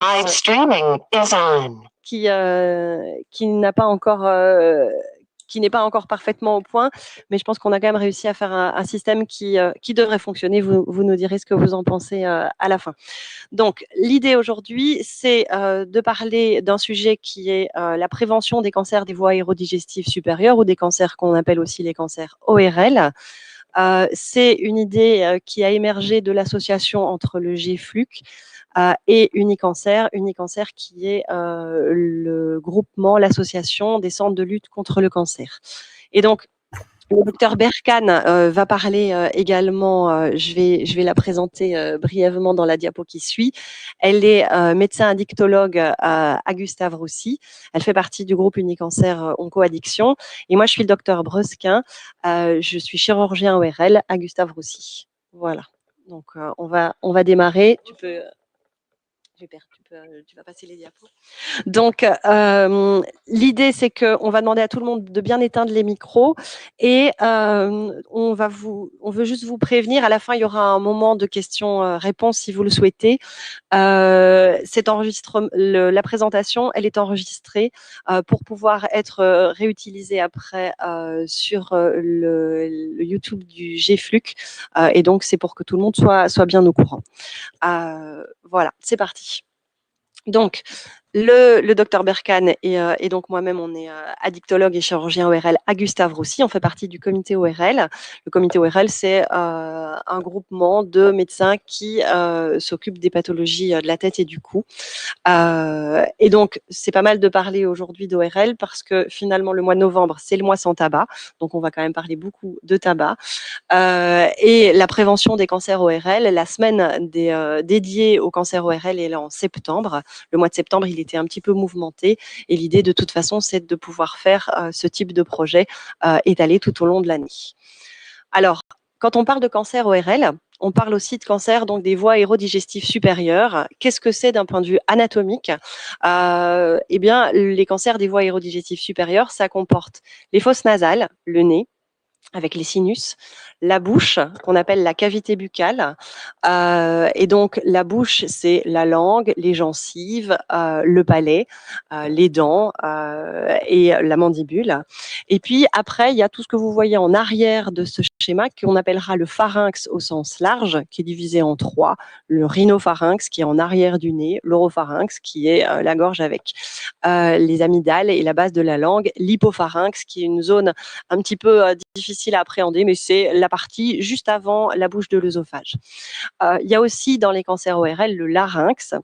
Live streaming is on. Qui n'a pas encore qui n'est pas encore parfaitement au point, mais je pense qu'on a quand même réussi à faire un système qui devrait fonctionner. Vous nous direz ce que vous en pensez à la fin. Donc, l'idée aujourd'hui, c'est de parler d'un sujet qui est la prévention des cancers des voies aérodigestives supérieures ou des cancers qu'on appelle aussi les cancers ORL. C'est une idée qui a émergé de l'association entre le GFLUC et Unicancer qui est le groupement, l'association des centres de lutte contre le cancer. Et donc, le docteur Berkane va parler également, je vais la présenter brièvement dans la diapo qui suit. Elle est médecin addictologue à Gustave Roussy. Elle fait partie du groupe Unicancer Onco-Addiction. Et moi, je suis le docteur Brusquin. Je suis chirurgien ORL à Gustave Roussy. Voilà. Donc, on va démarrer. Tu vas passer les diapos. Donc, l'idée, c'est qu'on va demander à tout le monde de bien éteindre les micros et on veut juste vous prévenir. À la fin, il y aura un moment de questions-réponses si vous le souhaitez. La présentation, elle est enregistrée pour pouvoir être réutilisée après sur le YouTube du GFLUC. Et donc, c'est pour que tout le monde soit bien au courant. Voilà, c'est parti. Donc, le docteur Berkane et donc moi-même, on est addictologue et chirurgien ORL à Gustave Roussy. On fait partie du comité ORL. Le comité ORL, c'est un groupement de médecins qui s'occupent des pathologies de la tête et du cou. Et donc, c'est pas mal de parler aujourd'hui d'ORL parce que finalement, le mois de novembre, c'est le mois sans tabac. Donc, on va quand même parler beaucoup de tabac. Et la prévention des cancers ORL, la semaine dédiée au cancer ORL est là en septembre. Le mois de septembre, il était un petit peu mouvementé. Et l'idée, de toute façon, c'est de pouvoir faire ce type de projet étalé tout au long de l'année. Alors, quand on parle de cancer ORL, on parle aussi de cancer donc des voies aérodigestives supérieures. Qu'est-ce que c'est d'un point de vue anatomique? Eh bien, les cancers des voies aérodigestives supérieures, ça comporte les fosses nasales, le nez, avec les sinus, la bouche, qu'on appelle la cavité buccale. Et donc, la bouche, c'est la langue, les gencives, le palais, les dents et la mandibule. Et puis, après, il y a tout ce que vous voyez en arrière de ce schéma qu'on appellera le pharynx au sens large, qui est divisé en trois. Le rhinopharynx, qui est en arrière du nez, l'oropharynx, qui est la gorge avec les amygdales et la base de la langue, l'hypopharynx, qui est une zone un petit peu difficile à appréhender, mais c'est la partie juste avant la bouche de l'œsophage. Il y a aussi dans les cancers ORL le larynx.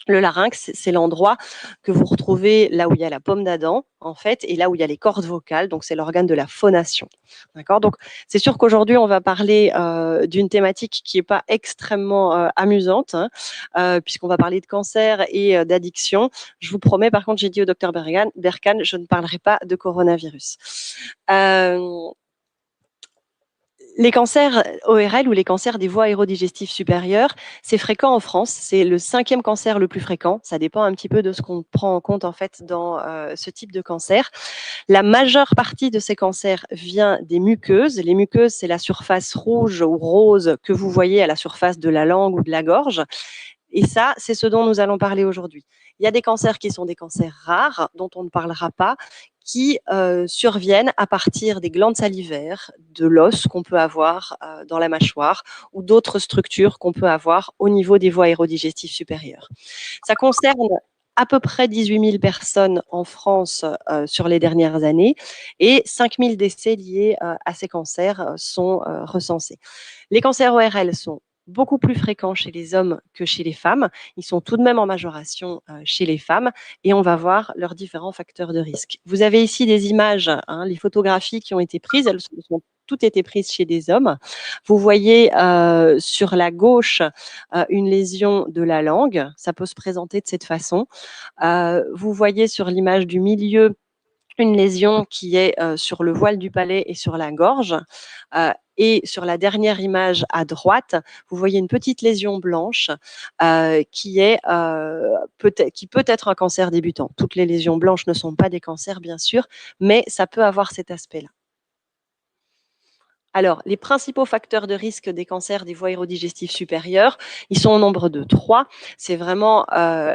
Le larynx, c'est l'endroit que vous retrouvez là où il y a la pomme d'Adam, en fait, et là où il y a les cordes vocales, donc c'est l'organe de la phonation. D'accord. Donc, c'est sûr qu'aujourd'hui, on va parler d'une thématique qui n'est pas extrêmement amusante, hein, puisqu'on va parler de cancer et d'addiction. Je vous promets, par contre, j'ai dit au docteur Berkane, je ne parlerai pas de coronavirus. Les cancers ORL ou les cancers des voies aérodigestives supérieures, c'est fréquent en France. C'est le 5e cancer le plus fréquent. Ça dépend un petit peu de ce qu'on prend en compte en fait dans ce type de cancer. La majeure partie de ces cancers vient des muqueuses. Les muqueuses, c'est la surface rouge ou rose que vous voyez à la surface de la langue ou de la gorge. Et ça, c'est ce dont nous allons parler aujourd'hui. Il y a des cancers qui sont des cancers rares, dont on ne parlera pas, qui surviennent à partir des glandes salivaires, de l'os qu'on peut avoir dans la mâchoire ou d'autres structures qu'on peut avoir au niveau des voies aérodigestives supérieures. Ça concerne à peu près 18 000 personnes en France sur les dernières années et 5 000 décès liés à ces cancers sont recensés. Les cancers ORL sont beaucoup plus fréquents chez les hommes que chez les femmes. Ils sont tout de même en majoration chez les femmes et on va voir leurs différents facteurs de risque. Vous avez ici des images, hein, les photographies qui ont été prises, elles ont toutes été prises chez des hommes. Vous voyez sur la gauche une lésion de la langue, ça peut se présenter de cette façon. Vous voyez sur l'image du milieu une lésion qui est sur le voile du palais et sur la gorge. Et sur la dernière image à droite, vous voyez une petite lésion blanche qui peut être un cancer débutant. Toutes les lésions blanches ne sont pas des cancers, bien sûr, mais ça peut avoir cet aspect-là. Alors, les principaux facteurs de risque des cancers des voies aérodigestives supérieures, ils sont au nombre de 3. C'est vraiment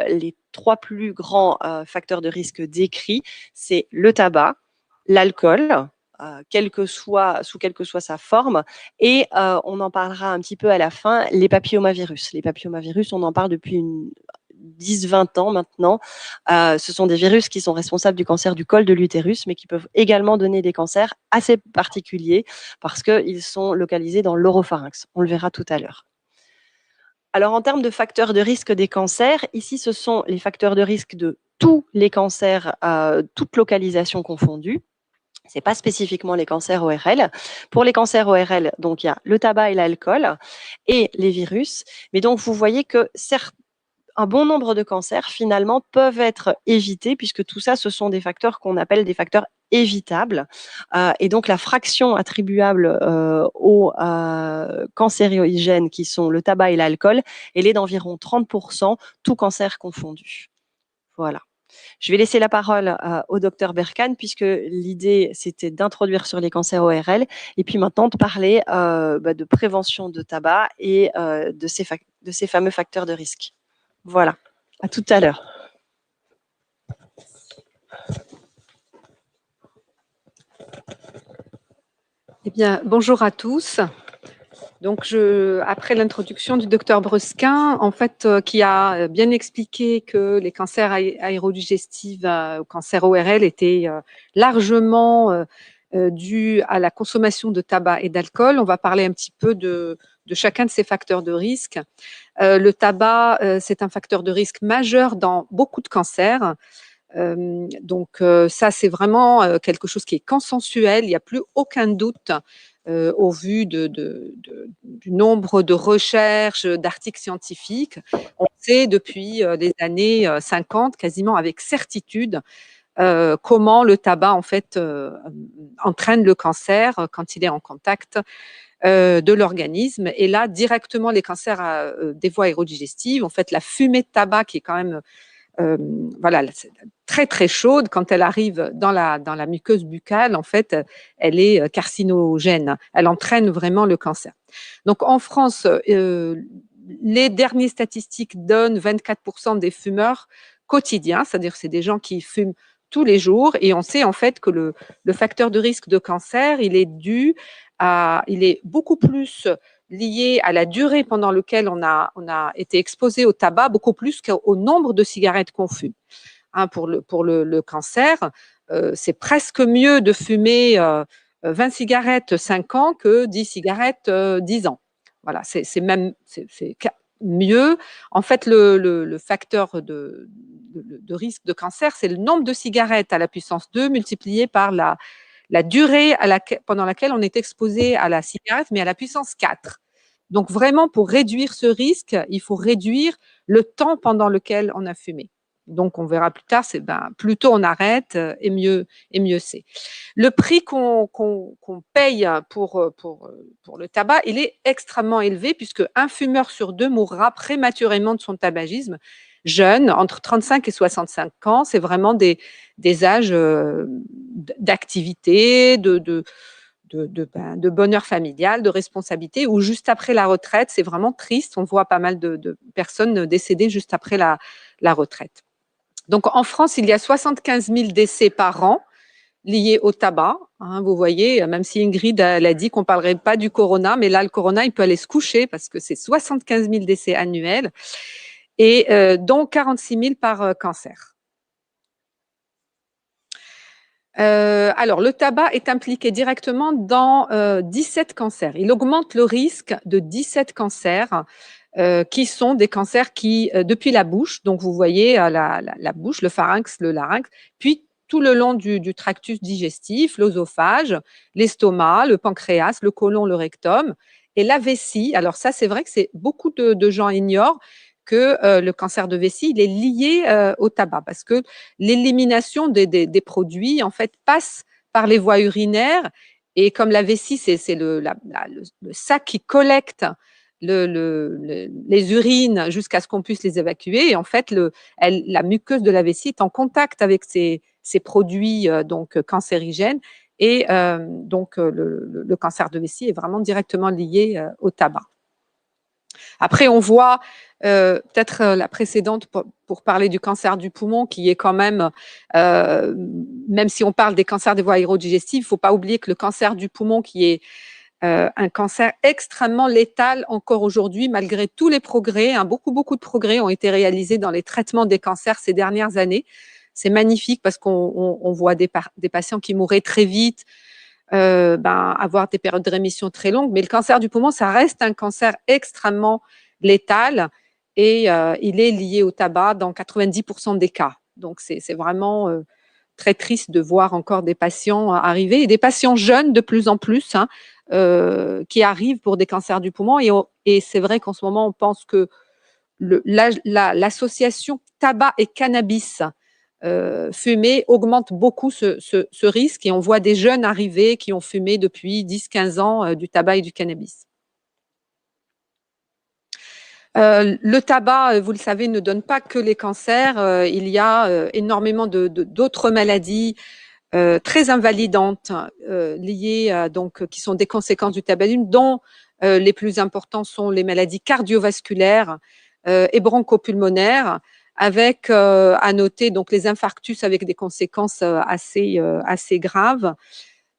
les 3 plus grands facteurs de risque décrits. C'est le tabac, l'alcool, sous quelle que soit sa forme, et on en parlera un petit peu à la fin, les papillomavirus. Les papillomavirus, on en parle depuis 10-20 ans maintenant. Ce sont des virus qui sont responsables du cancer du col de l'utérus, mais qui peuvent également donner des cancers assez particuliers parce qu'ils sont localisés dans l'oropharynx. On le verra tout à l'heure. Alors, en termes de facteurs de risque des cancers, ici, ce sont les facteurs de risque de tous les cancers, toutes localisations confondues. Ce n'est pas spécifiquement les cancers ORL. Pour les cancers ORL, donc il y a le tabac et l'alcool et les virus. Mais donc, vous voyez que un bon nombre de cancers, finalement, peuvent être évités, puisque tout ça, ce sont des facteurs qu'on appelle des facteurs évitables. Et donc, la fraction attribuable aux cancérigènes, qui sont le tabac et l'alcool, elle est d'environ 30%, tout cancer confondu. Voilà. Je vais laisser la parole au docteur Berkane, puisque l'idée, c'était d'introduire sur les cancers ORL, et puis maintenant de parler de prévention de tabac et de ces fameux facteurs de risque. Voilà, à tout à l'heure. Eh bien, bonjour à tous. Donc, après l'introduction du docteur Brusquin, en fait, qui a bien expliqué que les cancers aérodigestifs, cancers ORL, étaient largement dus à la consommation de tabac et d'alcool, on va parler un petit peu de chacun de ces facteurs de risque. Le tabac, c'est un facteur de risque majeur dans beaucoup de cancers. Donc, ça, c'est vraiment quelque chose qui est consensuel. Il n'y a plus aucun doute au vu du nombre de recherches, d'articles scientifiques. On sait depuis les années 50, quasiment avec certitude, comment le tabac en fait entraîne le cancer quand il est en contact de l'organisme. Et là, directement, les cancers des voies aérodigestives, en fait, la fumée de tabac qui est quand même voilà, très très chaude, quand elle arrive dans la muqueuse buccale, en fait, elle est carcinogène. Elle entraîne vraiment le cancer. Donc en France, les dernières statistiques donnent 24% des fumeurs quotidiens, c'est-à-dire c'est des gens qui fument tous les jours, et on sait en fait que le facteur de risque de cancer, il est beaucoup plus lié à la durée pendant laquelle on a été exposé au tabac, beaucoup plus qu'au nombre de cigarettes qu'on fume. Hein, pour le cancer, c'est presque mieux de fumer 20 cigarettes 5 ans que 10 cigarettes 10 ans. Voilà, c'est mieux. En fait, le facteur de risque de cancer, c'est le nombre de cigarettes à la puissance 2 multiplié par la durée pendant laquelle on est exposé à la cigarette, mais à la puissance 4. Donc vraiment, pour réduire ce risque, il faut réduire le temps pendant lequel on a fumé. Donc on verra plus tard, c'est plus tôt on arrête et mieux c'est. Le prix qu'on paye pour le tabac, il est extrêmement élevé, puisque un fumeur sur 2 mourra prématurément de son tabagisme jeune, entre 35 et 65 ans. C'est vraiment des âges d'activité, de bonheur familial, de responsabilité, ou juste après la retraite. C'est vraiment triste. On voit pas mal de personnes décédées juste après la retraite. Donc en France, il y a 75 000 décès par an liés au tabac. Hein, vous voyez, même si Ingrid elle a dit qu'on ne parlerait pas du corona, mais là, le corona, il peut aller se coucher, parce que c'est 75 000 décès annuels, et dont 46 000 par cancer. Alors, le tabac est impliqué directement dans 17 cancers. Il augmente le risque de 17 cancers qui sont des cancers qui, depuis la bouche, donc vous voyez la bouche, le pharynx, le larynx, puis tout le long du tractus digestif, l'œsophage, l'estomac, le pancréas, le côlon, le rectum, et la vessie. Alors ça, c'est vrai que beaucoup de gens ignorent que le cancer de vessie, il est lié au tabac, parce que l'élimination des produits, en fait, passe par les voies urinaires, et comme la vessie, c'est le sac qui collecte les urines jusqu'à ce qu'on puisse les évacuer, et en fait, la muqueuse de la vessie est en contact avec ces produits donc cancérigènes, Et donc, le cancer de vessie est vraiment directement lié au tabac. Après, on voit peut-être la précédente pour parler du cancer du poumon, qui est quand même si on parle des cancers des voies aérodigestives, il ne faut pas oublier que le cancer du poumon, qui est un cancer extrêmement létal encore aujourd'hui, malgré tous les progrès, beaucoup de progrès ont été réalisés dans les traitements des cancers ces dernières années. C'est magnifique parce qu'on voit des patients qui mouraient très vite, avoir des périodes de rémission très longues, mais le cancer du poumon, ça reste un cancer extrêmement létal et il est lié au tabac dans 90% des cas. Donc, c'est vraiment très triste de voir encore des patients arriver et des patients jeunes de plus en plus qui arrivent pour des cancers du poumon. Et c'est vrai qu'en ce moment, on pense que l'association tabac et cannabis fumé augmente beaucoup ce risque et on voit des jeunes arriver qui ont fumé depuis 10-15 ans du tabac et du cannabis. Le tabac, vous le savez, ne donne pas que les cancers. Il y a énormément d'autres maladies très invalidantes liées donc qui sont des conséquences du tabagisme, dont les plus importants sont les maladies cardiovasculaires et bronchopulmonaires, avec à noter donc les infarctus avec des conséquences assez graves,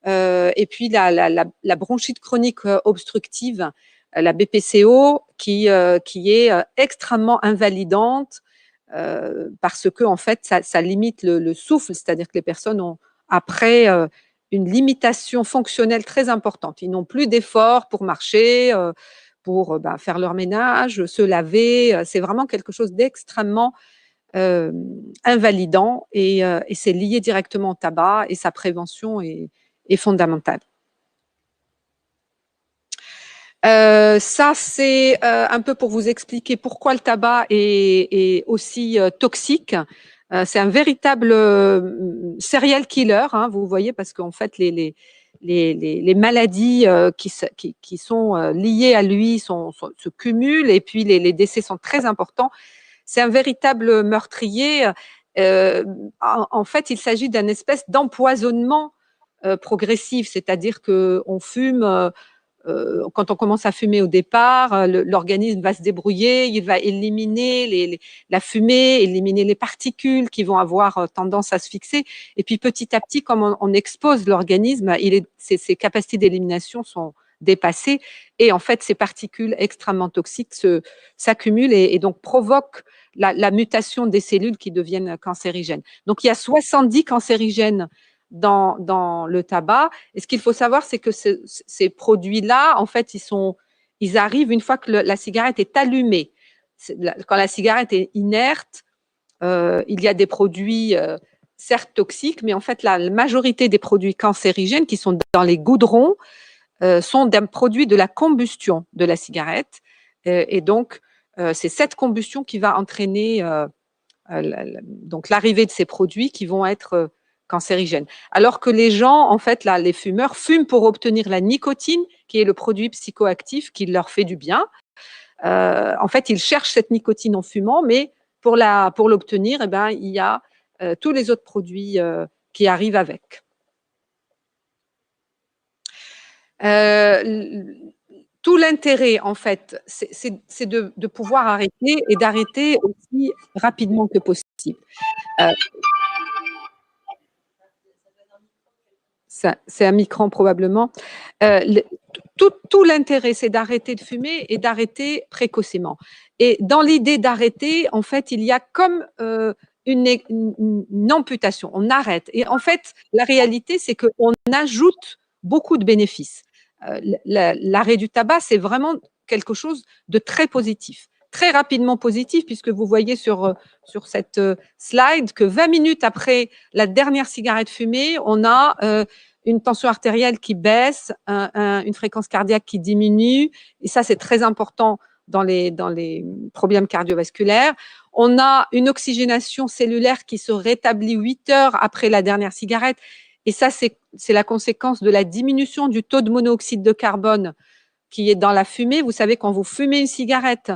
et puis la bronchite chronique obstructive, la BPCO, qui est extrêmement invalidante parce que en fait ça limite le souffle, c'est-à-dire que les personnes ont après une limitation fonctionnelle très importante. Ils n'ont plus d'efforts pour marcher, pour faire leur ménage, se laver. C'est vraiment quelque chose d'extrêmement invalidant et c'est lié directement au tabac et sa prévention est fondamentale. Ça, c'est un peu pour vous expliquer pourquoi le tabac est aussi toxique. C'est un véritable serial killer, vous voyez, parce qu'en fait, les maladies qui sont liées à lui se cumulent et puis les décès sont très importants. C'est un véritable meurtrier. En fait, il s'agit d'une espèce d'empoisonnement progressif, c'est-à-dire qu'on fume. Quand on commence à fumer au départ, l'organisme va se débrouiller, il va éliminer la fumée, éliminer les particules qui vont avoir tendance à se fixer. Et puis petit à petit, comme on expose l'organisme, ses capacités d'élimination sont dépassées et en fait, ces particules extrêmement toxiques s'accumulent et donc provoquent la mutation des cellules qui deviennent cancérigènes. Donc, il y a 70 cancérigènes dans le tabac. Et ce qu'il faut savoir, c'est que ces produits-là, en fait, ils arrivent une fois que la cigarette est allumée. Quand la cigarette est inerte, il y a des produits certes toxiques, mais en fait, la majorité des produits cancérigènes qui sont dans les goudrons sont des produits de la combustion de la cigarette. Et donc, c'est cette combustion qui va entraîner donc l'arrivée de ces produits qui vont être cancérigènes. Alors que les gens, en fait, les fumeurs fument pour obtenir la nicotine, qui est le produit psychoactif qui leur fait du bien. En fait, ils cherchent cette nicotine en fumant, mais pour l'obtenir, il y a tous les autres produits qui arrivent avec. Tout l'intérêt, en fait, c'est de pouvoir arrêter et d'arrêter aussi rapidement que possible. C'est un micro probablement. Tout l'intérêt, c'est d'arrêter de fumer et d'arrêter précocement. Et dans l'idée d'arrêter, en fait, il y a comme une amputation. On arrête. Et en fait, la réalité, c'est qu'on ajoute beaucoup de bénéfices. L'arrêt du tabac, c'est vraiment quelque chose de très positif. Très rapidement positif, puisque vous voyez sur cette slide que 20 minutes après la dernière cigarette fumée, on a une tension artérielle qui baisse, une fréquence cardiaque qui diminue, et ça c'est très important dans les problèmes cardiovasculaires. On a une oxygénation cellulaire qui se rétablit 8 heures après la dernière cigarette, et ça c'est la conséquence de la diminution du taux de monoxyde de carbone qui est dans la fumée. Vous savez, quand vous fumez une cigarette,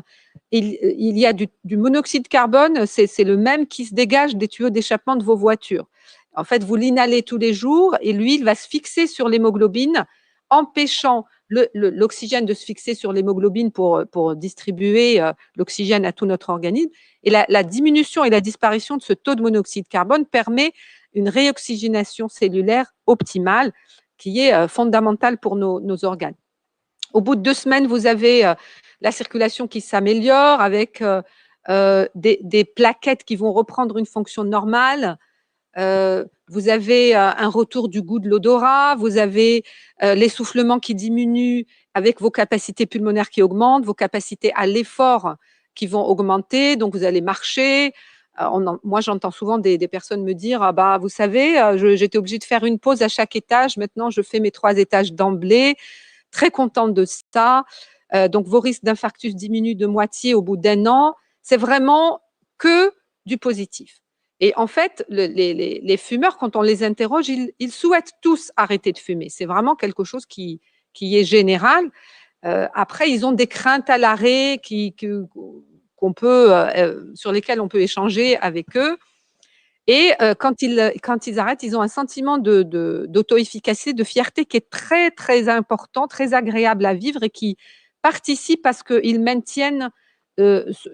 il y a du monoxyde de carbone, c'est le même qui se dégage des tuyaux d'échappement de vos voitures. En fait, vous l'inhalez tous les jours et l'huile va se fixer sur l'hémoglobine, empêchant l'oxygène de se fixer sur l'hémoglobine pour distribuer l'oxygène à tout notre organisme. Et la diminution et la disparition de ce taux de monoxyde de carbone permet une réoxygénation cellulaire optimale qui est fondamentale pour nos organes. Au bout de 2 semaines, vous avez la circulation qui s'améliore avec des plaquettes qui vont reprendre une fonction normale. Vous avez un retour du goût de l'odorat, vous avez l'essoufflement qui diminue avec vos capacités pulmonaires qui augmentent, vos capacités à l'effort qui vont augmenter, donc vous allez marcher. Moi, j'entends souvent des personnes me dire ah bah, vous savez, j'étais obligée de faire une pause à chaque étage, maintenant je fais mes 3 étages d'emblée, très contente de ça. Donc, vos risques d'infarctus diminuent de moitié au bout d'1 an. C'est vraiment que du positif. Et en fait, les fumeurs, quand on les interroge, ils souhaitent tous arrêter de fumer. C'est vraiment quelque chose qui est général. Après, ils ont des craintes à l'arrêt qu'on peut, sur lesquelles on peut échanger avec eux. Et quand ils arrêtent, ils ont un sentiment d'auto-efficacité, de fierté qui est très, très important, très agréable à vivre et qui participe à ce qu'ils maintiennent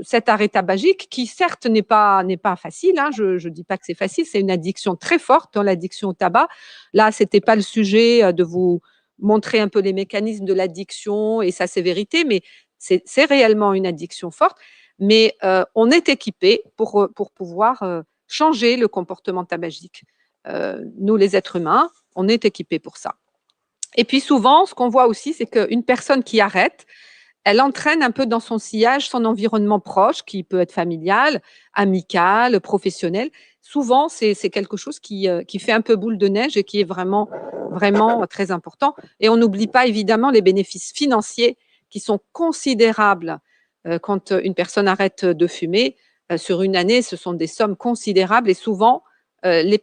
cet arrêt tabagique qui, certes, n'est pas facile. Hein, je ne dis pas que c'est facile, c'est une addiction très forte dans l'addiction au tabac. Là, ce n'était pas le sujet de vous montrer un peu les mécanismes de l'addiction et sa sévérité, mais c'est réellement une addiction forte. Mais on est équipé pour pouvoir changer le comportement tabagique. Nous, les êtres humains, on est équipés pour ça. Et puis souvent, ce qu'on voit aussi, c'est qu'une personne qui arrête, elle entraîne un peu dans son sillage son environnement proche, qui peut être familial, amical, professionnel. Souvent, c'est quelque chose qui fait un peu boule de neige et qui est vraiment, vraiment très important. Et on n'oublie pas évidemment les bénéfices financiers qui sont considérables quand une personne arrête de fumer. Sur une année, ce sont des sommes considérables et souvent, les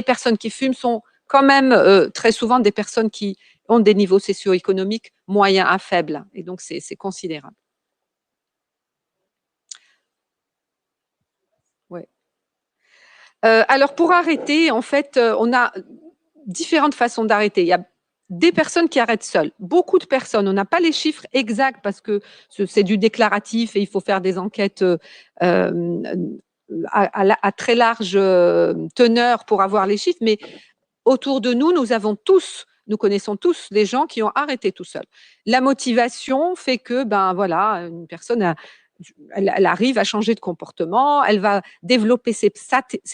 personnes qui fument sont quand même très souvent des personnes qui ont des niveaux socio-économiques moyens à faibles. Et donc, c'est considérable. Ouais. Alors, pour arrêter, en fait, on a différentes façons d'arrêter. Il y a des personnes qui arrêtent seules. Beaucoup de personnes, on n'a pas les chiffres exacts parce que c'est du déclaratif et il faut faire des enquêtes à très large teneur pour avoir les chiffres, mais autour de nous, nous connaissons tous des gens qui ont arrêté tout seuls. La motivation fait que, ben voilà, une personne, elle arrive à changer de comportement, elle va développer ses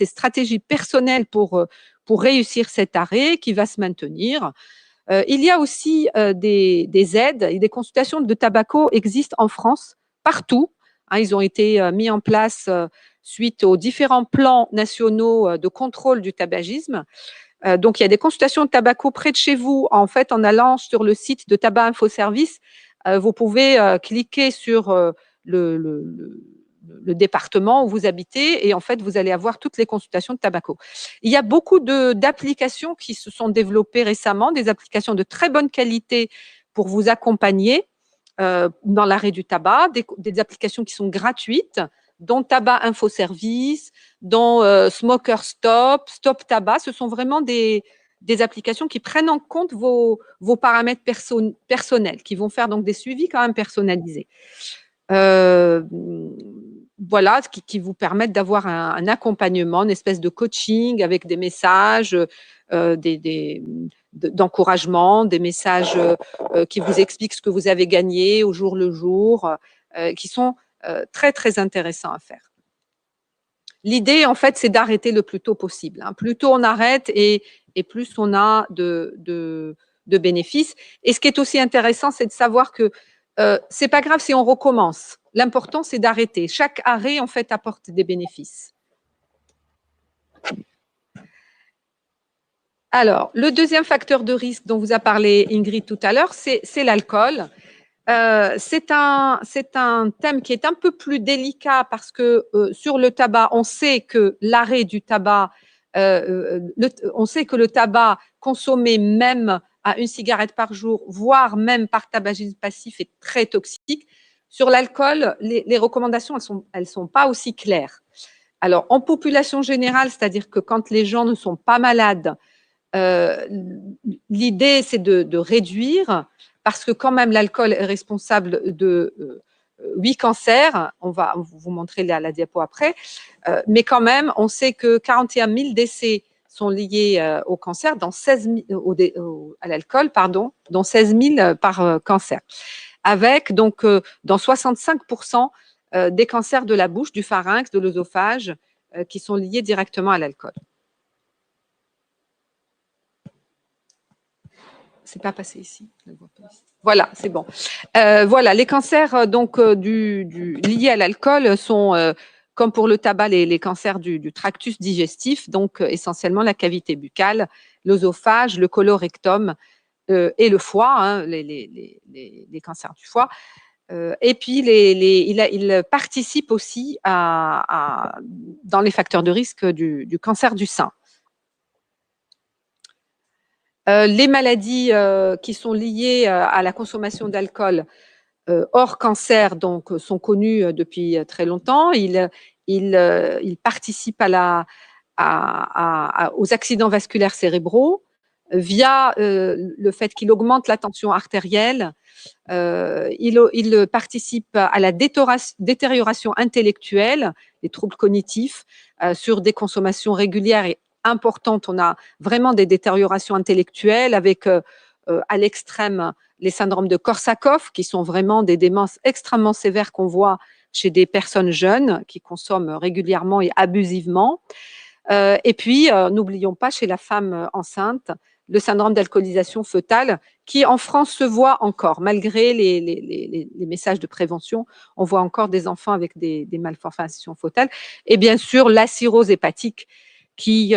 stratégies personnelles pour réussir cet arrêt qui va se maintenir. Il y a aussi des aides et des consultations de Tabaco existent en France, partout. Hein, ils ont été mis en place suite aux différents plans nationaux de contrôle du tabagisme. Donc, il y a des consultations de Tabaco près de chez vous. En fait, en allant sur le site de Tabac Info Service, vous pouvez cliquer sur le département où vous habitez et en fait, vous allez avoir toutes les consultations de Tabaco. Il y a beaucoup d'applications qui se sont développées récemment, des applications de très bonne qualité pour vous accompagner dans l'arrêt du tabac, des applications qui sont gratuites, dont Tabac Info Service, dont Smoker Stop, Stop Tabac. Ce sont vraiment des applications qui prennent en compte vos paramètres personnels, qui vont faire donc des suivis quand même personnalisés. Voilà, qui vous permettent d'avoir un accompagnement, une espèce de coaching avec des messages d'encouragement, des messages qui vous expliquent ce que vous avez gagné au jour le jour, qui sont très, très intéressants à faire. L'idée, en fait, c'est d'arrêter le plus tôt possible. Hein. Plus tôt on arrête et plus on a de bénéfices. Et ce qui est aussi intéressant, c'est de savoir que c'est pas grave si on recommence. L'important, c'est d'arrêter. Chaque arrêt, en fait, apporte des bénéfices. Alors, le deuxième facteur de risque dont vous a parlé Ingrid tout à l'heure, c'est l'alcool. C'est un thème qui est un peu plus délicat parce que sur le tabac, on sait que l'arrêt du tabac, on sait que le tabac consommé même à 1 cigarette par jour, voire même par tabagisme passif, est très toxique. Sur l'alcool, les recommandations, elles sont pas aussi claires. Alors, en population générale, c'est-à-dire que quand les gens ne sont pas malades, l'idée, c'est de réduire, parce que quand même, l'alcool est responsable de 8 cancers. On va vous montrer la diapo après. Mais quand même, on sait que 41 000 décès sont liés au cancer, dans 16 000, à l'alcool, pardon, dont 16 000 par cancer. Avec donc dans 65% des cancers de la bouche, du pharynx, de l'œsophage, qui sont liés directement à l'alcool. C'est pas passé ici. Voilà, c'est bon. Voilà, les cancers donc liés à l'alcool sont, comme pour le tabac, les cancers du tractus digestif, donc essentiellement la cavité buccale, l'œsophage, le colorectum et le foie, hein, les cancers du foie. Et puis, il participe aussi dans les facteurs de risque du cancer du sein. Les maladies qui sont liées à la consommation d'alcool hors cancer donc, sont connues depuis très longtemps. Il participe aux accidents vasculaires cérébraux via le fait qu'il augmente la tension artérielle. Il participe à la détérioration intellectuelle, les troubles cognitifs, sur des consommations régulières et importantes. On a vraiment des détériorations intellectuelles avec à l'extrême les syndromes de Korsakoff, qui sont vraiment des démences extrêmement sévères qu'on voit chez des personnes jeunes qui consomment régulièrement et abusivement. Et puis, n'oublions pas chez la femme enceinte, le syndrome d'alcoolisation fœtale, qui en France se voit encore, malgré les messages de prévention, on voit encore des enfants avec des malformations fœtales. Et bien sûr, la cirrhose hépatique qui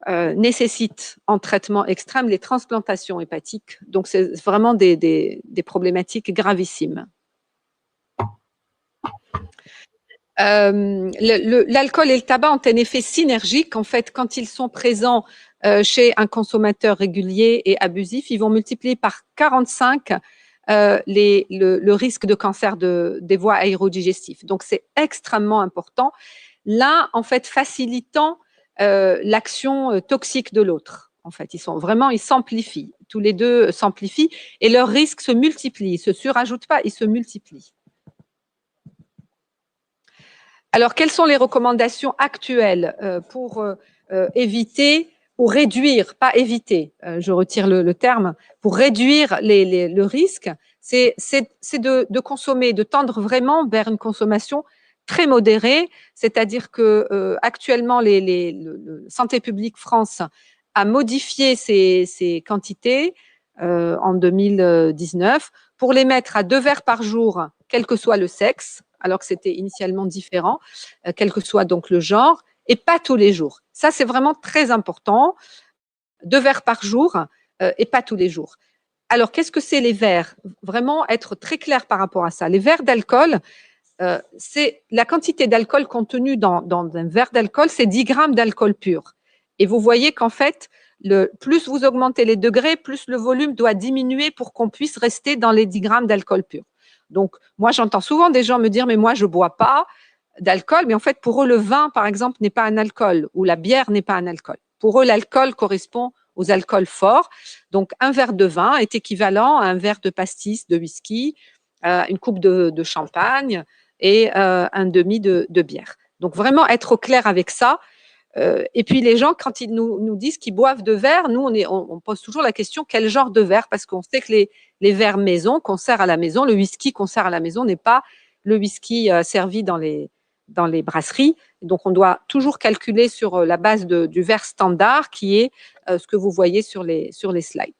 nécessite en traitement extrême les transplantations hépatiques. Donc, c'est vraiment des problématiques gravissimes. L'alcool et le tabac ont un effet synergique. En fait, quand ils sont présents chez un consommateur régulier et abusif, ils vont multiplier par 45 le risque de cancer des voies aérodigestives. Donc, c'est extrêmement important. L'un, en fait, facilitant l'action toxique de l'autre. En fait, ils s'amplifient. Tous les deux s'amplifient et leurs risques se multiplient. Ils ne se surajoutent pas, ils se multiplient. Alors, quelles sont les recommandations actuelles pour éviter ou réduire, pas éviter, je retire le terme, pour réduire le risque, c'est de consommer, de tendre vraiment vers une consommation très modérée, c'est-à-dire que actuellement, le Santé publique France a modifié ses quantités en 2019 pour les mettre à 2 verres par jour, quel que soit le sexe, alors que c'était initialement différent, quel que soit donc le genre, et pas tous les jours. Ça, c'est vraiment très important. 2 verres par jour et pas tous les jours. Alors, qu'est-ce que c'est les verres? Vraiment être très clair par rapport à ça. Les verres d'alcool, c'est la quantité d'alcool contenue dans un verre d'alcool, c'est 10 grammes d'alcool pur. Et vous voyez qu'en fait, plus vous augmentez les degrés, plus le volume doit diminuer pour qu'on puisse rester dans les 10 grammes d'alcool pur. Donc, moi, j'entends souvent des gens me dire, mais moi, je ne bois pas d'alcool. Mais en fait, pour eux, le vin, par exemple, n'est pas un alcool ou la bière n'est pas un alcool. Pour eux, l'alcool correspond aux alcools forts. Donc, un verre de vin est équivalent à un verre de pastis de whisky, une coupe de champagne et un demi de bière. Donc, vraiment être au clair avec ça. Et puis, les gens, quand ils nous disent qu'ils boivent de verre, nous, on pose toujours la question, quel genre de verre? Parce qu'on sait que les verres maison qu'on sert à la maison, le whisky qu'on sert à la maison n'est pas le whisky servi dans les brasseries. Donc, on doit toujours calculer sur la base du verre standard qui est ce que vous voyez sur les slides.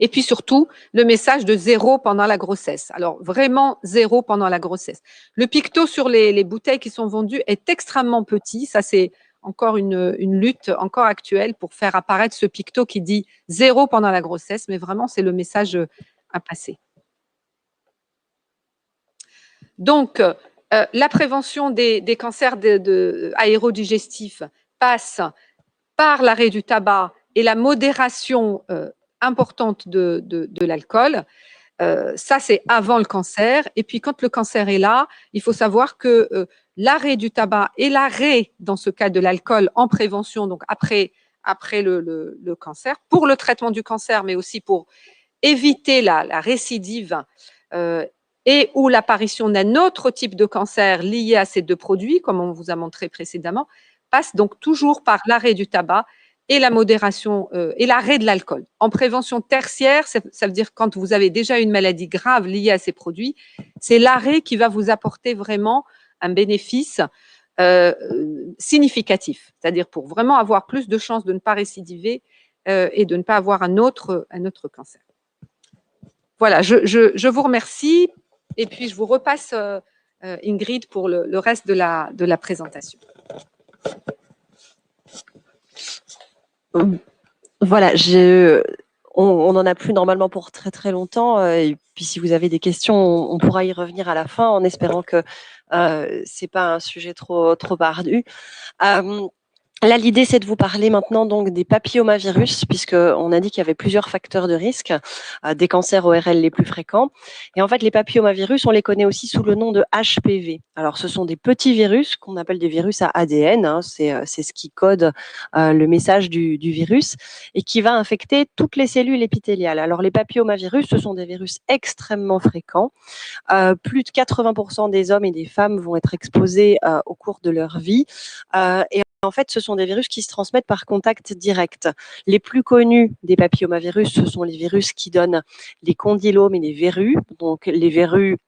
Et puis surtout, le message de 0 pendant la grossesse. Alors, vraiment 0 pendant la grossesse. Le picto sur les bouteilles qui sont vendues est extrêmement petit. Ça, c'est encore une lutte encore actuelle pour faire apparaître ce picto qui dit 0 pendant la grossesse. Mais vraiment, c'est le message à passer. Donc, la prévention des cancers aérodigestifs passe par l'arrêt du tabac et la modération importante de l'alcool. Ça, c'est avant le cancer. Et puis, quand le cancer est là, il faut savoir que l'arrêt du tabac et l'arrêt, dans ce cas, de l'alcool en prévention, donc après le cancer, pour le traitement du cancer, mais aussi pour éviter la récidive et ou l'apparition d'un autre type de cancer lié à ces deux produits, comme on vous a montré précédemment, passe donc toujours par l'arrêt du tabac et la modération et l'arrêt de l'alcool. En prévention tertiaire, ça veut dire quand vous avez déjà une maladie grave liée à ces produits, c'est l'arrêt qui va vous apporter vraiment un bénéfice significatif, c'est-à-dire pour vraiment avoir plus de chances de ne pas récidiver et de ne pas avoir un autre cancer. Voilà, je vous remercie et puis je vous repasse Ingrid pour le reste de la présentation. Voilà, on n'en a plus normalement pour très très longtemps. Et puis si vous avez des questions, on pourra y revenir à la fin en espérant que c'est pas un sujet trop ardu. Là, l'idée, c'est de vous parler maintenant donc des papillomavirus, puisqu'on a dit qu'il y avait plusieurs facteurs de risque, des cancers ORL les plus fréquents. Et en fait, les papillomavirus, on les connaît aussi sous le nom de HPV. Alors, ce sont des petits virus qu'on appelle des virus à ADN. Hein, c'est ce qui code le message du virus et qui va infecter toutes les cellules épithéliales. Alors, les papillomavirus, ce sont des virus extrêmement fréquents. Plus de 80% des hommes et des femmes vont être exposés au cours de leur vie. Et en fait, ce sont des virus qui se transmettent par contact direct. Les plus connus des papillomavirus, ce sont les virus qui donnent les condylomes et les verrues. Donc, les verrues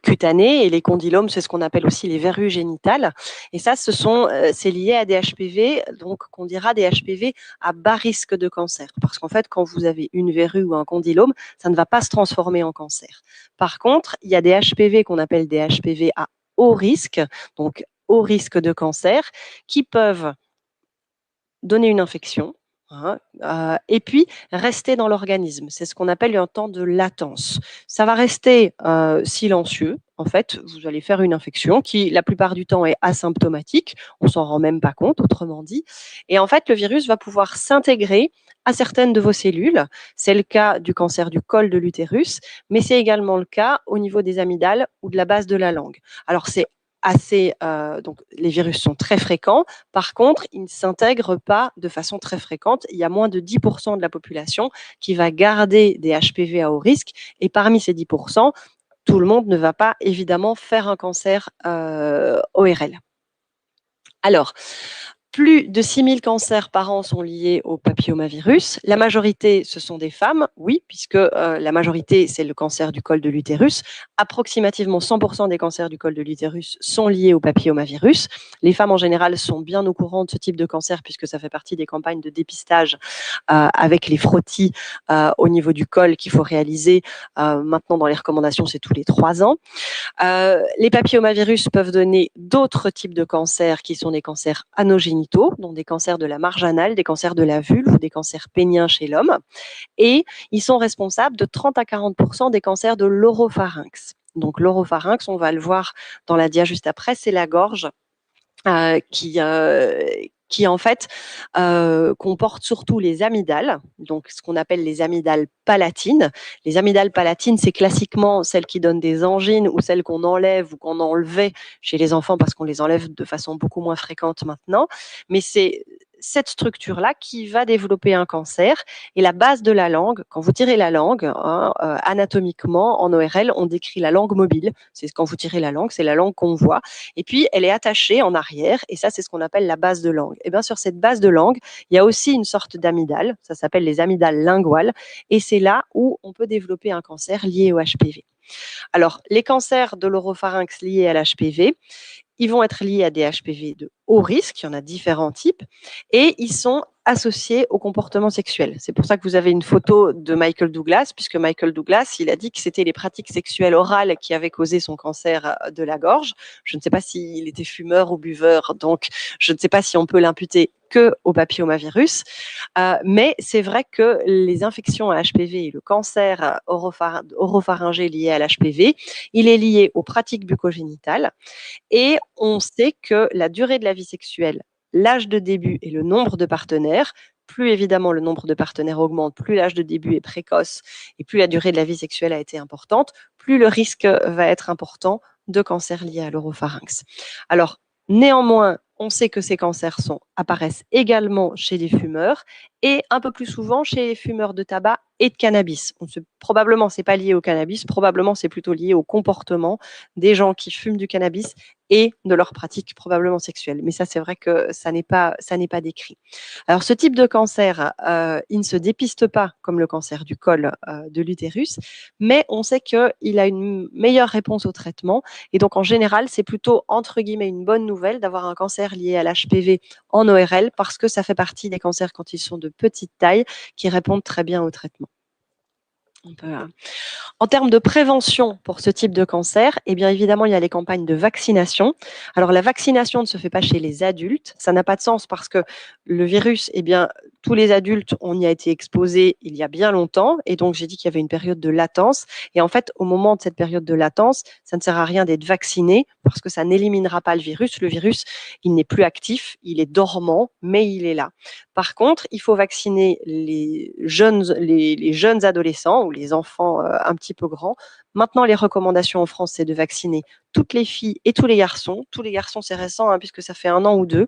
cutanées et les condylomes, c'est ce qu'on appelle aussi les verrues génitales. Et ça, c'est lié à des HPV, donc qu'on dira des HPV à bas risque de cancer. Parce qu'en fait, quand vous avez une verrue ou un condylome, ça ne va pas se transformer en cancer. Par contre, il y a des HPV qu'on appelle des HPV à haut risque, donc haut risque de cancer, qui peuvent donner une infection, et puis rester dans l'organisme. C'est ce qu'on appelle un temps de latence. Ça va rester silencieux. En fait, vous allez faire une infection qui, la plupart du temps, est asymptomatique. On s'en rend même pas compte, autrement dit. Et en fait, le virus va pouvoir s'intégrer à certaines de vos cellules. C'est le cas du cancer du col de l'utérus, mais c'est également le cas au niveau des amygdales ou de la base de la langue. Alors, c'est donc les virus sont très fréquents. Par contre, ils ne s'intègrent pas de façon très fréquente. Il y a moins de 10% de la population qui va garder des HPV à haut risque. Et parmi ces 10%, tout le monde ne va pas évidemment faire un cancer ORL. Alors, plus de 6000 cancers par an sont liés au papillomavirus. La majorité, ce sont des femmes, oui, puisque la majorité, c'est le cancer du col de l'utérus. Approximativement 100% des cancers du col de l'utérus sont liés au papillomavirus. Les femmes, en général, sont bien au courant de ce type de cancer, puisque ça fait partie des campagnes de dépistage avec les frottis au niveau du col qu'il faut réaliser. Maintenant, dans les recommandations, c'est tous les 3 ans. Les papillomavirus peuvent donner d'autres types de cancers qui sont des cancers anogénitaux, dont des cancers de la marge anale, des cancers de la vulve ou des cancers péniens chez l'homme. Et ils sont responsables de 30 à 40% des cancers de l'oropharynx. Donc l'oropharynx, on va le voir dans la dia juste après, c'est la gorge qui en fait comporte surtout les amygdales, donc ce qu'on appelle les amygdales palatines. Les amygdales palatines, c'est classiquement celles qui donnent des angines ou celles qu'on enlève ou qu'on enlevait chez les enfants parce qu'on les enlève de façon beaucoup moins fréquente maintenant. Mais c'est cette structure-là qui va développer un cancer. Et la base de la langue, quand vous tirez la langue, anatomiquement, en ORL, on décrit la langue mobile. C'est quand vous tirez la langue, c'est la langue qu'on voit. Et puis, elle est attachée en arrière, et ça, c'est ce qu'on appelle la base de langue. Et bien, sur cette base de langue, il y a aussi une sorte d'amygdale, ça s'appelle les amygdales linguales, et c'est là où on peut développer un cancer lié au HPV. Alors, les cancers de l'oropharynx liés à l'HPV, ils vont être liés à des HPV de haut risque, il y en a différents types, et ils sont associés au comportement sexuel. C'est pour ça que vous avez une photo de Michael Douglas, puisque Michael Douglas, il a dit que c'était les pratiques sexuelles orales qui avaient causé son cancer de la gorge. Je ne sais pas s'il était fumeur ou buveur, donc je ne sais pas si on peut l'imputer que au papillomavirus, mais c'est vrai que les infections à HPV et le cancer oropharyngé lié à l'HPV, il est lié aux pratiques bucogénitales, et on sait que la durée de la vie sexuelle, l'âge de début et le nombre de partenaires, plus évidemment le nombre de partenaires augmente, plus l'âge de début est précoce et plus la durée de la vie sexuelle a été importante, plus le risque va être important de cancers liés à l'oropharynx. Alors, néanmoins, on sait que ces cancers apparaissent également chez les fumeurs et un peu plus souvent chez les fumeurs de tabac et de cannabis. Probablement, ce n'est pas lié au cannabis, probablement c'est plutôt lié au comportement des gens qui fument du cannabis et de leurs pratiques probablement sexuelles. Mais ça, c'est vrai que ça n'est pas décrit. Alors, ce type de cancer, il ne se dépiste pas comme le cancer du col de l'utérus, mais on sait qu'il a une meilleure réponse au traitement. Et donc, en général, c'est plutôt, entre guillemets, une bonne nouvelle d'avoir un cancer lié à l'HPV en ORL parce que ça fait partie des cancers quand ils sont de petite taille qui répondent très bien au traitement. En termes de prévention pour ce type de cancer, eh bien évidemment, il y a les campagnes de vaccination. Alors, la vaccination ne se fait pas chez les adultes. Ça n'a pas de sens parce que le virus, eh bien, tous les adultes, on y a été exposés il y a bien longtemps. Et donc, j'ai dit qu'il y avait une période de latence. Et en fait, au moment de cette période de latence, ça ne sert à rien d'être vacciné parce que ça n'éliminera pas le virus. Le virus, il n'est plus actif, il est dormant, mais il est là. Par contre, il faut vacciner les jeunes adolescents ou les enfants un petit peu grands. Maintenant, les recommandations en France, c'est de vacciner toutes les filles et tous les garçons. Tous les garçons, c'est récent puisque ça fait 1 an ou 2.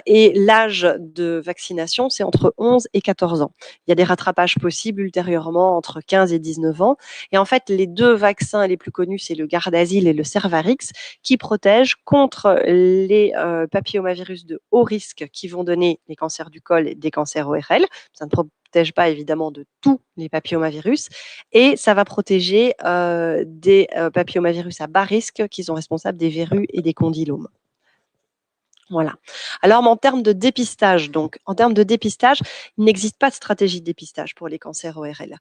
Et l'âge de vaccination, c'est entre 11 et 14 ans. Il y a des rattrapages possibles ultérieurement entre 15 et 19 ans. Et en fait, les 2 vaccins les plus connus, c'est le Gardasil et le Cervarix, qui protègent contre les papillomavirus de haut risque qui vont donner les cancers du col et des cancers ORL. Ça ne protège pas évidemment de tous les papillomavirus. Et ça va protéger des papillomavirus à bas risque qui sont responsables des verrues et des condylomes. Voilà. Alors, en termes de dépistage, il n'existe pas de stratégie de dépistage pour les cancers ORL.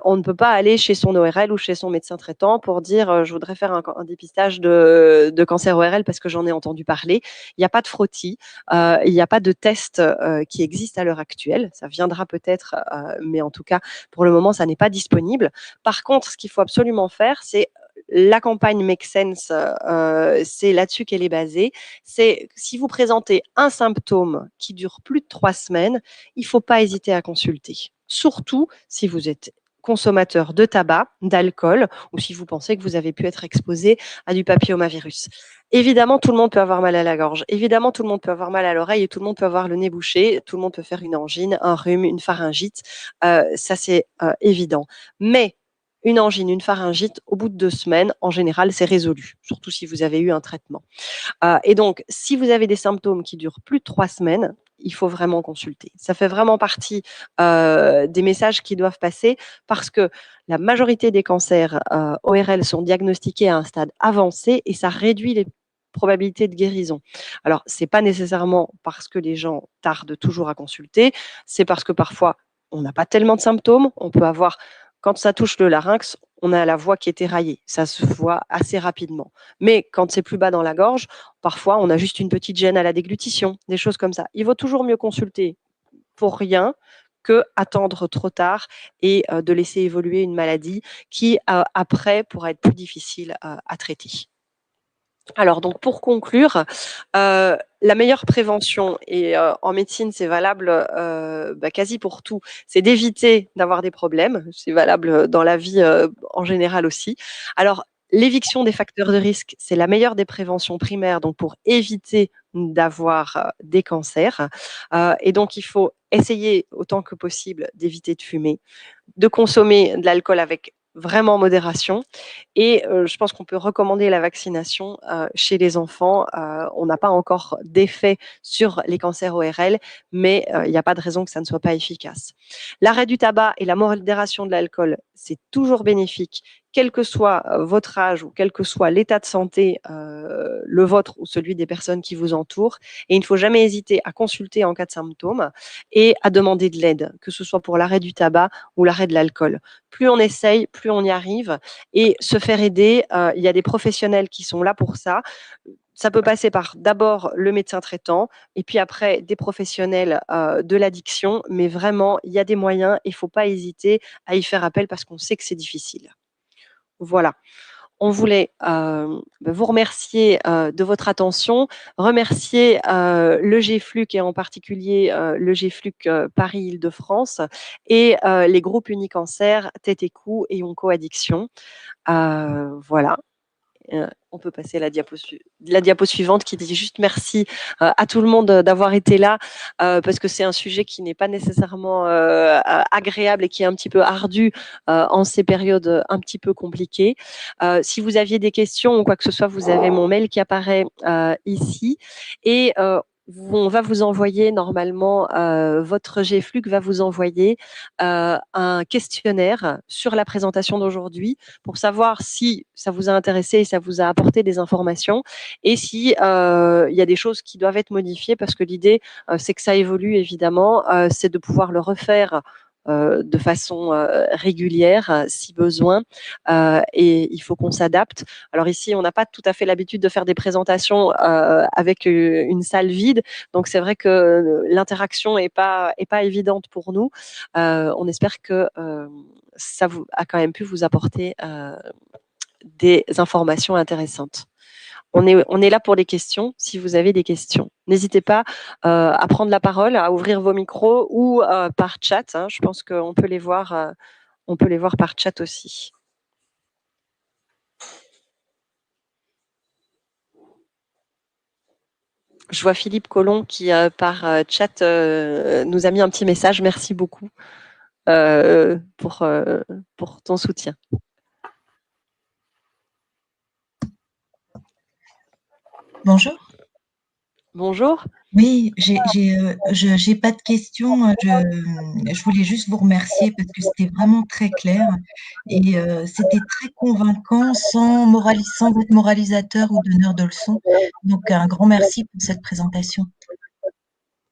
On ne peut pas aller chez son ORL ou chez son médecin traitant pour dire je voudrais faire un dépistage de cancer ORL parce que j'en ai entendu parler. Il n'y a pas de frottis, il n'y a pas de test qui existe à l'heure actuelle. Ça viendra peut-être, mais en tout cas, pour le moment, ça n'est pas disponible. Par contre, ce qu'il faut absolument faire, c'est la campagne Make Sense, c'est là-dessus qu'elle est basée. C'est si vous présentez un symptôme qui dure plus de 3 semaines, il ne faut pas hésiter à consulter. Surtout si vous êtes consommateur de tabac, d'alcool, ou si vous pensez que vous avez pu être exposé à du papillomavirus. Évidemment, tout le monde peut avoir mal à la gorge. Évidemment, tout le monde peut avoir mal à l'oreille et tout le monde peut avoir le nez bouché. Tout le monde peut faire une angine, un rhume, une pharyngite. Ça, c'est évident. Mais une angine, une pharyngite, au bout de 2 semaines, en général, c'est résolu, surtout si vous avez eu un traitement. Et donc, si vous avez des symptômes qui durent plus de 3 semaines, il faut vraiment consulter. Ça fait vraiment partie des messages qui doivent passer parce que la majorité des cancers ORL sont diagnostiqués à un stade avancé et ça réduit les probabilités de guérison. Alors, ce n'est pas nécessairement parce que les gens tardent toujours à consulter, c'est parce que parfois, on n'a pas tellement de symptômes. On peut avoir, quand ça touche le larynx, on a la voix qui est éraillée. Ça se voit assez rapidement. Mais quand c'est plus bas dans la gorge, parfois on a juste une petite gêne à la déglutition, des choses comme ça. Il vaut toujours mieux consulter pour rien que attendre trop tard et de laisser évoluer une maladie qui, après, pourra être plus difficile à traiter. Alors, donc, pour conclure, la meilleure prévention, et en médecine, c'est valable quasi pour tout, c'est d'éviter d'avoir des problèmes. C'est valable dans la vie en général aussi. Alors, l'éviction des facteurs de risque, c'est la meilleure des préventions primaires, donc pour éviter d'avoir des cancers. Et donc, il faut essayer autant que possible d'éviter de fumer, de consommer de l'alcool avec vraiment modération. Et je pense qu'on peut recommander la vaccination chez les enfants. On n'a pas encore d'effet sur les cancers ORL, mais il n'y a pas de raison que ça ne soit pas efficace. L'arrêt du tabac et la modération de l'alcool, c'est toujours bénéfique, quel que soit votre âge ou quel que soit l'état de santé, le vôtre ou celui des personnes qui vous entourent. Et il ne faut jamais hésiter à consulter en cas de symptômes et à demander de l'aide, que ce soit pour l'arrêt du tabac ou l'arrêt de l'alcool. Plus on essaye, plus on y arrive. Et se faire aider, il y a des professionnels qui sont là pour ça. Ça peut passer par d'abord le médecin traitant et puis après des professionnels de l'addiction. Mais vraiment, il y a des moyens et il ne faut pas hésiter à y faire appel parce qu'on sait que c'est difficile. Voilà. On voulait vous remercier de votre attention, remercier le GFLUC et en particulier le GFLUC Paris-Île-de-France et les groupes Unicancer, Tête et Cou et Onco Addiction. Voilà. On peut passer la diapo suivante qui dit juste merci à tout le monde d'avoir été là parce que c'est un sujet qui n'est pas nécessairement agréable et qui est un petit peu ardu en ces périodes un petit peu compliquées. Si vous aviez des questions ou quoi que ce soit, vous avez mon mail qui apparaît ici et on va vous envoyer normalement, votre GFLUC va vous envoyer un questionnaire sur la présentation d'aujourd'hui pour savoir si ça vous a intéressé et ça vous a apporté des informations et si il y a des choses qui doivent être modifiées parce que l'idée, c'est que ça évolue évidemment, c'est de pouvoir le refaire de façon régulière si besoin et il faut qu'on s'adapte. Alors ici, on n'a pas tout à fait l'habitude de faire des présentations avec une salle vide, donc c'est vrai que l'interaction est pas évidente pour nous. On espère que ça a quand même pu vous apporter des informations intéressantes. On est là pour les questions, si vous avez des questions. N'hésitez pas à prendre la parole, à ouvrir vos micros ou par chat. Hein. Je pense qu'on peut les voir, par chat aussi. Je vois Philippe Collomb qui, par chat, nous a mis un petit message. Merci beaucoup pour ton soutien. Bonjour. Bonjour. Oui, j'ai pas de questions. Je voulais juste vous remercier parce que c'était vraiment très clair et c'était très convaincant sans être moralisateur ou donneur de leçons. Donc un grand merci pour cette présentation.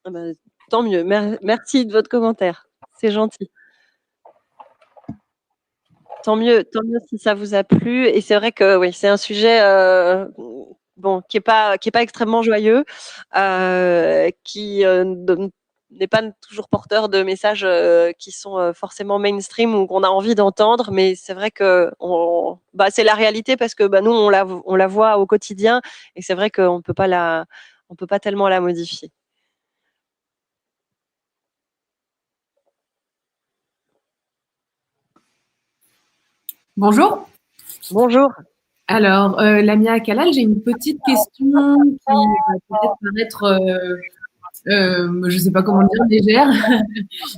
Ah ben, tant mieux. Merci de votre commentaire. C'est gentil. Tant mieux si ça vous a plu. Et c'est vrai que oui, c'est un sujet qui est pas extrêmement joyeux, qui n'est pas toujours porteur de messages qui sont forcément mainstream ou qu'on a envie d'entendre. Mais c'est vrai que c'est la réalité parce que nous on la voit au quotidien et c'est vrai qu'on peut pas tellement la modifier. Bonjour. Bonjour. Alors, Lamia Kalal, j'ai une petite question qui va peut-être paraître, je ne sais pas comment dire, légère,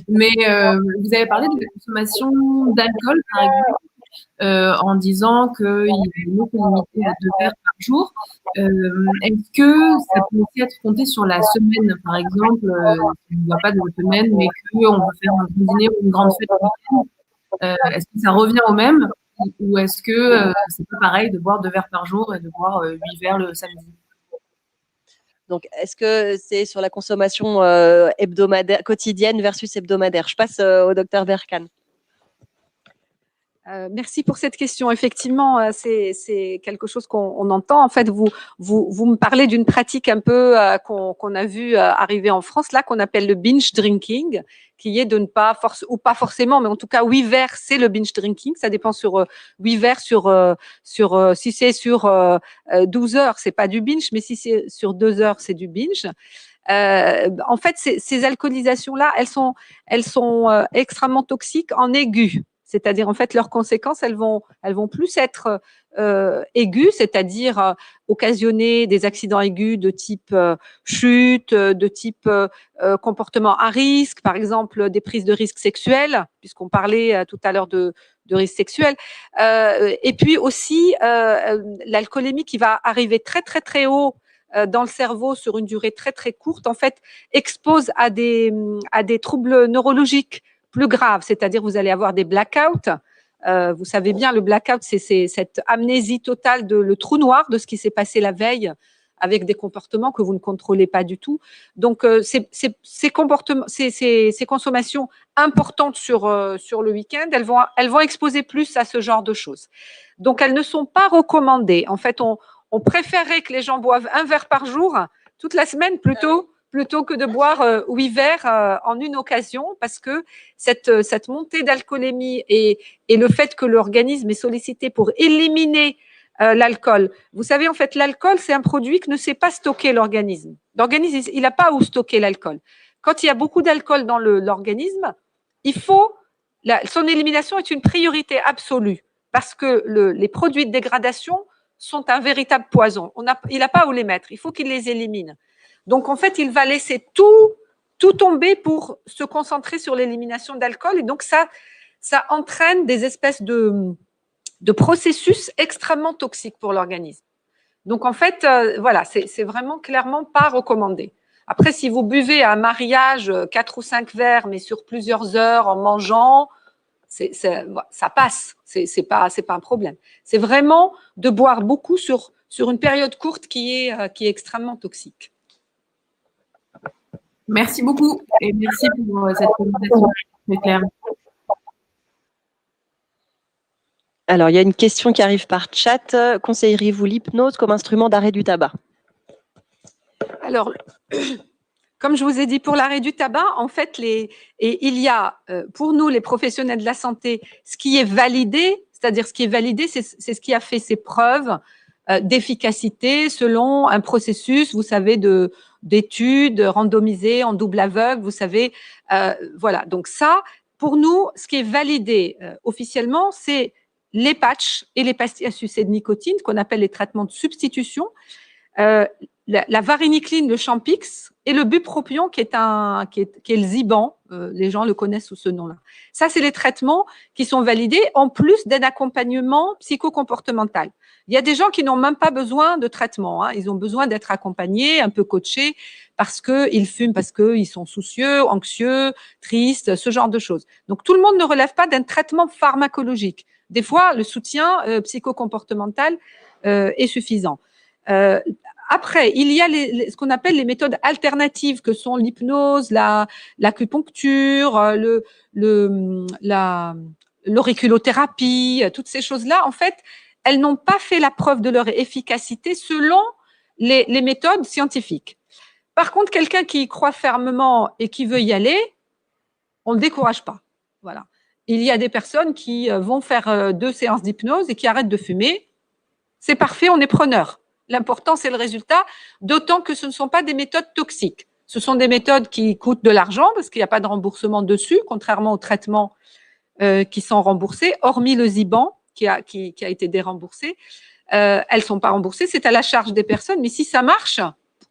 mais vous avez parlé de la consommation d'alcool, par exemple, en disant qu'il est mieux que limiter à 2 verres par jour. Est-ce que ça peut aussi être compté sur la semaine, par exemple, si on ne voit pas de la semaine, mais qu'on veut faire un grand dîner ou une grande fête le week-end, est-ce que ça revient au même? Ou est-ce que c'est pas pareil de boire 2 verres par jour et de boire 8 verres le samedi? Donc, est-ce que c'est sur la consommation hebdomadaire, quotidienne versus hebdomadaire? Je passe au docteur Berkane. Merci pour cette question. Effectivement, c'est quelque chose qu'on entend. En fait, vous me parlez d'une pratique un peu qu'on a vu arriver en France, là, qu'on appelle le binge drinking, qui est de ne pas ou pas forcément, mais en tout cas 8 verres, c'est le binge drinking. Ça dépend sur 8 verres si c'est sur 12 heures, c'est pas du binge, mais si c'est sur 2 heures, c'est du binge. En fait, ces alcoolisations-là, elles sont extrêmement toxiques en aigu. C'est-à-dire, en fait, leurs conséquences, elles vont plus être aiguës, c'est-à-dire occasionner des accidents aigus de type chute, de type comportement à risque, par exemple des prises de risques sexuels, puisqu'on parlait tout à l'heure de risques sexuels. Et puis aussi l'alcoolémie qui va arriver très, très, très haut dans le cerveau sur une durée très, très courte, en fait, expose à des troubles neurologiques plus grave, c'est-à-dire vous allez avoir des blackouts. Vous savez bien, le blackout, c'est cette amnésie totale le trou noir de ce qui s'est passé la veille avec des comportements que vous ne contrôlez pas du tout. Donc, ces consommations importantes sur le week-end, elles vont exposer plus à ce genre de choses. Donc, elles ne sont pas recommandées. En fait, on préférerait que les gens boivent 1 verre par jour toute la semaine plutôt que de boire 8 verres en une occasion, parce que cette montée d'alcoolémie et le fait que l'organisme est sollicité pour éliminer l'alcool. Vous savez, en fait, l'alcool, c'est un produit que ne sait pas stocker l'organisme. L'organisme, il n'a pas où stocker l'alcool. Quand il y a beaucoup d'alcool dans l'organisme, son élimination est une priorité absolue, parce que les produits de dégradation sont un véritable poison. Il n'a pas où les mettre. Il faut qu'il les élimine. Donc, en fait, il va laisser tout tomber pour se concentrer sur l'élimination d'alcool. Et donc, ça entraîne des espèces de processus extrêmement toxiques pour l'organisme. Donc, en fait, voilà, c'est vraiment clairement pas recommandé. Après, si vous buvez à un mariage 4 ou 5 verres, mais sur plusieurs heures en mangeant, ça passe. C'est pas un problème. C'est vraiment de boire beaucoup sur une période courte qui est extrêmement toxique. Merci beaucoup et merci pour cette présentation très claire. Alors, il y a une question qui arrive par chat. Conseilleriez-vous l'hypnose comme instrument d'arrêt du tabac? Alors, comme je vous ai dit, pour l'arrêt du tabac, en fait, il y a, pour nous, les professionnels de la santé, ce qui est validé, c'est-à-dire ce qui est validé, c'est ce qui a fait ses preuves d'efficacité selon un processus, vous savez, d'études randomisées en double aveugle, vous savez, voilà. Donc ça, pour nous, ce qui est validé officiellement, c'est les patchs et les pastilles à sucer de nicotine, qu'on appelle les traitements de substitution, la varenicline, le Champix, et le bupropion, qui est le Ziban. Les gens le connaissent sous ce nom-là. Ça, c'est les traitements qui sont validés, en plus d'un accompagnement psychocomportemental. Il y a des gens qui n'ont même pas besoin de traitement. Hein. Ils ont besoin d'être accompagnés, un peu coachés, parce qu'ils fument, parce qu'ils sont soucieux, anxieux, tristes, ce genre de choses. Donc, tout le monde ne relève pas d'un traitement pharmacologique. Des fois, le soutien psychocomportemental est suffisant. Après, il y a ce qu'on appelle les méthodes alternatives, que sont l'hypnose, l'acupuncture, l'auriculothérapie, toutes ces choses-là. En fait, elles n'ont pas fait la preuve de leur efficacité selon les méthodes scientifiques. Par contre, quelqu'un qui y croit fermement et qui veut y aller, on ne le décourage pas. Voilà. Il y a des personnes qui vont faire 2 séances d'hypnose et qui arrêtent de fumer. C'est parfait, on est preneur. L'important, c'est le résultat, d'autant que ce ne sont pas des méthodes toxiques. Ce sont des méthodes qui coûtent de l'argent parce qu'il n'y a pas de remboursement dessus, contrairement aux traitements qui sont remboursés, hormis le Ziban qui a été déremboursé. Elles ne sont pas remboursées, c'est à la charge des personnes. Mais si ça marche,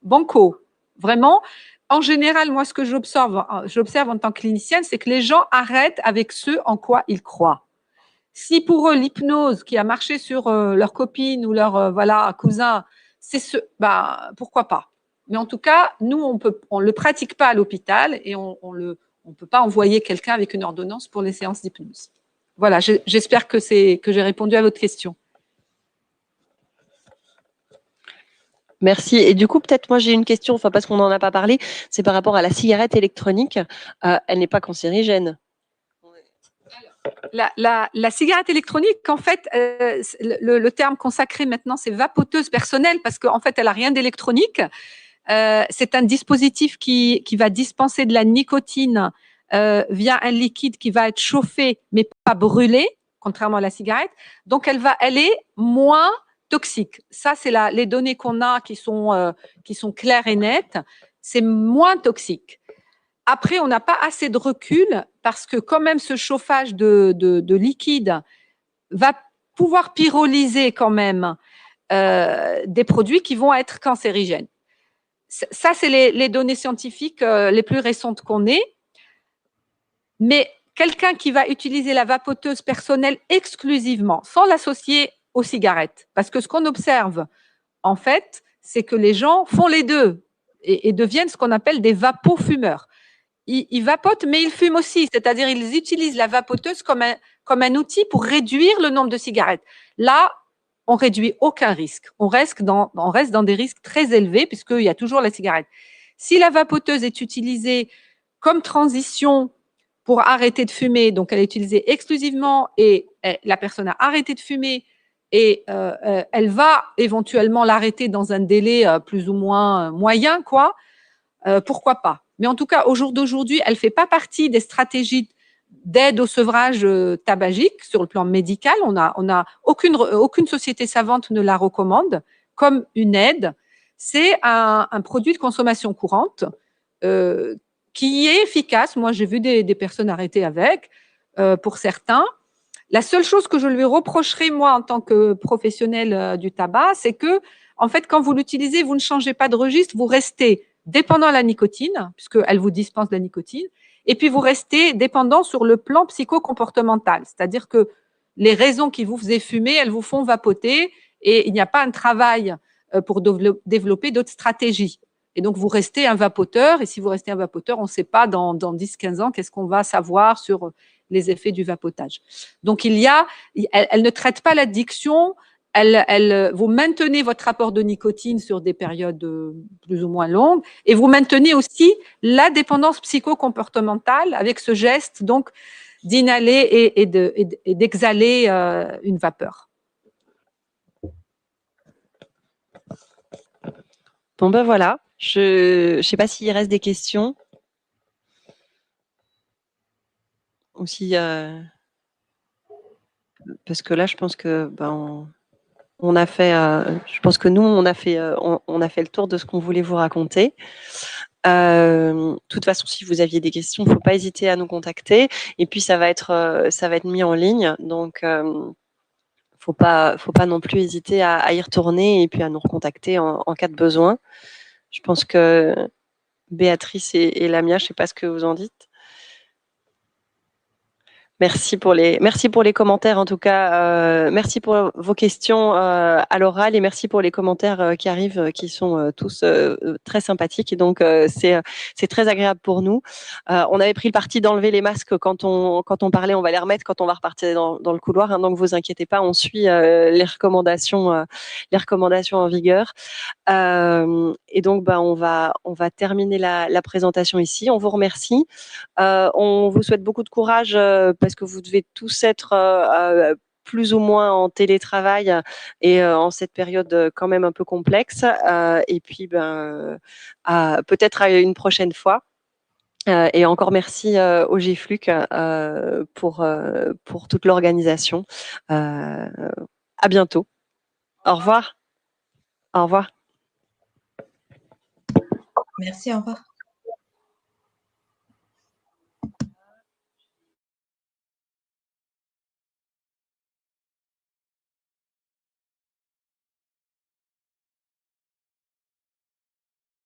banco, vraiment. En général, moi, ce que j'observe en tant que clinicienne, c'est que les gens arrêtent avec ce en quoi ils croient. Si pour eux, l'hypnose qui a marché sur leur copine ou leur cousin, c'est pourquoi pas. Mais en tout cas, nous, on le pratique pas à l'hôpital et on peut pas envoyer quelqu'un avec une ordonnance pour les séances d'hypnose. Voilà, j'espère que j'ai répondu à votre question. Merci. Et du coup, peut-être moi j'ai une question, parce qu'on n'en a pas parlé, c'est par rapport à la cigarette électronique. Elle n'est pas cancérigène. La cigarette électronique, en fait, le terme consacré maintenant, c'est vapoteuse personnelle parce qu'en fait, elle n'a rien d'électronique. C'est un dispositif qui va dispenser de la nicotine via un liquide qui va être chauffé mais pas brûlé, contrairement à la cigarette. Donc, elle est moins toxique. Ça, c'est les données qu'on a qui sont claires et nettes. C'est moins toxique. Après, on n'a pas assez de recul parce que quand même ce chauffage de liquide va pouvoir pyrolyser quand même des produits qui vont être cancérigènes. Ça, c'est les données scientifiques les plus récentes qu'on ait. Mais quelqu'un qui va utiliser la vapoteuse personnelle exclusivement, sans l'associer aux cigarettes, parce que ce qu'on observe, en fait, c'est que les gens font les deux et deviennent ce qu'on appelle des vapofumeurs. Ils vapotent, mais ils fument aussi, c'est-à-dire ils utilisent la vapoteuse comme un outil pour réduire le nombre de cigarettes. Là, on réduit aucun risque. On reste dans des risques très élevés puisqu'il y a toujours la cigarette. Si la vapoteuse est utilisée comme transition pour arrêter de fumer, donc elle est utilisée exclusivement et la personne a arrêté de fumer et elle va éventuellement l'arrêter dans un délai plus ou moins moyen, quoi. Pourquoi pas? Mais en tout cas, au jour d'aujourd'hui, elle ne fait pas partie des stratégies d'aide au sevrage tabagique sur le plan médical. On a aucune société savante ne la recommande comme une aide. C'est un produit de consommation courante qui est efficace. Moi, j'ai vu des personnes arrêtées avec, pour certains. La seule chose que je lui reprocherai, moi, en tant que professionnel du tabac, c'est que, en fait, quand vous l'utilisez, vous ne changez pas de registre, vous restez dépendant de la nicotine, puisqu'elle vous dispense de la nicotine, et puis vous restez dépendant sur le plan psychocomportemental. C'est-à-dire que les raisons qui vous faisaient fumer, elles vous font vapoter, et il n'y a pas un travail pour développer d'autres stratégies. Et donc, vous restez un vapoteur, et si vous restez un vapoteur, on ne sait pas dans 10-15 ans qu'est-ce qu'on va savoir sur les effets du vapotage. Donc, elle ne traite pas l'addiction, vous maintenez votre rapport de nicotine sur des périodes plus ou moins longues, et vous maintenez aussi la dépendance psychocomportementale avec ce geste donc d'inhaler et d'exhaler une vapeur. Bon, ben voilà. Je ne sais pas s'il reste des questions. Ou si, parce que là, je pense que on a fait. Je pense que nous, on a fait le tour de ce qu'on voulait vous raconter. De toute façon, si vous aviez des questions, il ne faut pas hésiter à nous contacter. Et puis, ça va être mis en ligne. Donc, faut pas non plus hésiter à y retourner et puis à nous recontacter en cas de besoin. Je pense que Béatrice et Lamia, je ne sais pas ce que vous en dites. Merci pour les commentaires en tout cas. Merci pour vos questions à l'oral et merci pour les commentaires qui arrivent, qui sont tous très sympathiques. Et donc c'est très agréable pour nous. On avait pris le parti d'enlever les masques quand on parlait. On va les remettre quand on va repartir dans le couloir. Hein, donc vous inquiétez pas, on suit les recommandations en vigueur. Et donc on va terminer la présentation ici. On vous remercie. On vous souhaite beaucoup de courage parce que vous devez tous être plus ou moins en télétravail et en cette période quand même un peu complexe. Et puis, peut-être à une prochaine fois. Et encore merci au GFLUC pour toute l'organisation. À bientôt. Au revoir. Au revoir. Merci, au revoir.